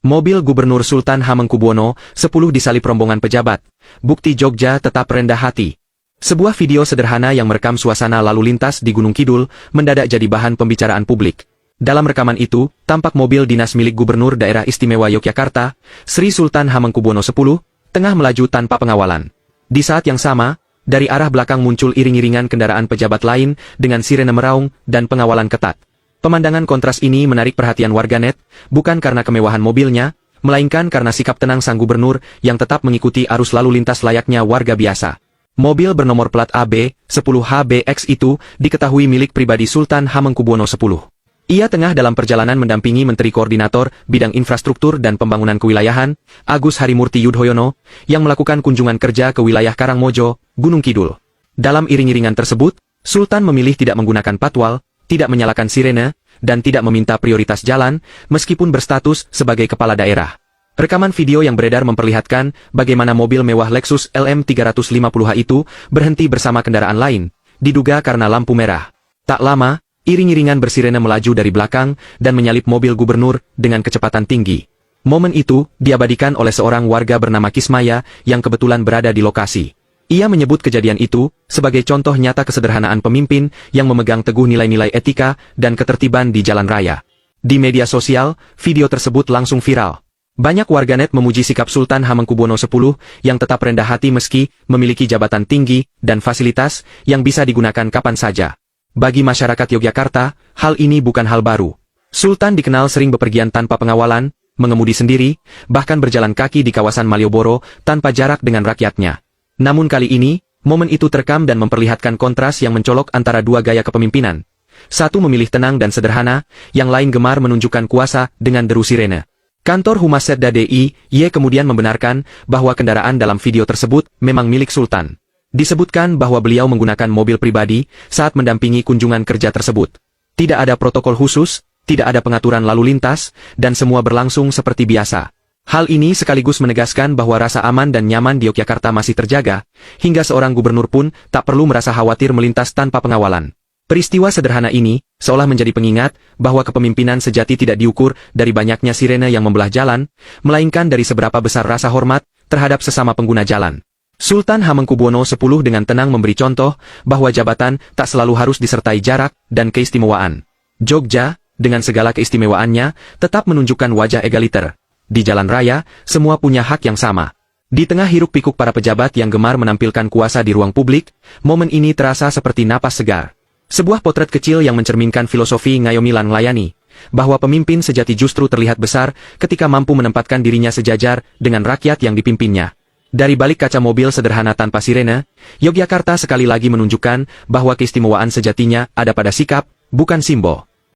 Mobil Gubernur Sultan Hamengkubuwono X disalip rombongan pejabat. Bukti Jogja tetap rendah hati. Sebuah video sederhana yang merekam suasana lalu lintas di Gunung Kidul mendadak jadi bahan pembicaraan publik. Dalam rekaman itu, tampak mobil dinas milik Gubernur Daerah Istimewa Yogyakarta, Sri Sultan Hamengkubuwono X, tengah melaju tanpa pengawalan. Di saat yang sama, dari arah belakang muncul iring-iringan kendaraan pejabat lain dengan sirene meraung dan pengawalan ketat. Pemandangan kontras ini menarik perhatian warganet, bukan karena kemewahan mobilnya, melainkan karena sikap tenang sang gubernur yang tetap mengikuti arus lalu lintas layaknya warga biasa. Mobil bernomor plat AB 10HBX itu diketahui milik pribadi Sultan Hamengkubuwono X. Ia tengah dalam perjalanan mendampingi Menteri Koordinator Bidang Infrastruktur dan Pembangunan Kewilayahan, Agus Harimurti Yudhoyono, yang melakukan kunjungan kerja ke wilayah Karangmojo, Gunung Kidul. Dalam iring-iringan tersebut, Sultan memilih tidak menggunakan patwal, tidak menyalakan sirene, dan tidak meminta prioritas jalan, meskipun berstatus sebagai kepala daerah. Rekaman video yang beredar memperlihatkan bagaimana mobil mewah Lexus LM350H itu berhenti bersama kendaraan lain, diduga karena lampu merah. Tak lama, iring-iringan bersirene melaju dari belakang dan menyalip mobil gubernur dengan kecepatan tinggi. Momen itu diabadikan oleh seorang warga bernama Kismaya yang kebetulan berada di lokasi. Ia menyebut kejadian itu sebagai contoh nyata kesederhanaan pemimpin yang memegang teguh nilai-nilai etika dan ketertiban di jalan raya. Di media sosial, video tersebut langsung viral. Banyak warganet memuji sikap Sultan Hamengkubuwono X yang tetap rendah hati meski memiliki jabatan tinggi dan fasilitas yang bisa digunakan kapan saja. Bagi masyarakat Yogyakarta, hal ini bukan hal baru. Sultan dikenal sering bepergian tanpa pengawalan, mengemudi sendiri, bahkan berjalan kaki di kawasan Malioboro tanpa jarak dengan rakyatnya. Namun kali ini, momen itu terekam dan memperlihatkan kontras yang mencolok antara dua gaya kepemimpinan. Satu memilih tenang dan sederhana, yang lain gemar menunjukkan kuasa dengan deru sirene. Kantor Humas Setda DIY kemudian membenarkan bahwa kendaraan dalam video tersebut memang milik Sultan. Disebutkan bahwa beliau menggunakan mobil pribadi saat mendampingi kunjungan kerja tersebut. Tidak ada protokol khusus, tidak ada pengaturan lalu lintas, dan semua berlangsung seperti biasa. Hal ini sekaligus menegaskan bahwa rasa aman dan nyaman di Yogyakarta masih terjaga, hingga seorang gubernur pun tak perlu merasa khawatir melintas tanpa pengawalan. Peristiwa sederhana ini seolah menjadi pengingat bahwa kepemimpinan sejati tidak diukur dari banyaknya sirene yang membelah jalan, melainkan dari seberapa besar rasa hormat terhadap sesama pengguna jalan. Sultan Hamengkubuwono X dengan tenang memberi contoh bahwa jabatan tak selalu harus disertai jarak dan keistimewaan. Jogja, dengan segala keistimewaannya, tetap menunjukkan wajah egaliter. Di jalan raya, semua punya hak yang sama. Di tengah hiruk-pikuk para pejabat yang gemar menampilkan kuasa di ruang publik, momen ini terasa seperti napas segar. Sebuah potret kecil yang mencerminkan filosofi ngayomi lan nglayani, bahwa pemimpin sejati justru terlihat besar ketika mampu menempatkan dirinya sejajar dengan rakyat yang dipimpinnya. Dari balik kaca mobil sederhana tanpa sirene, Yogyakarta sekali lagi menunjukkan bahwa keistimewaan sejatinya ada pada sikap, bukan simbol.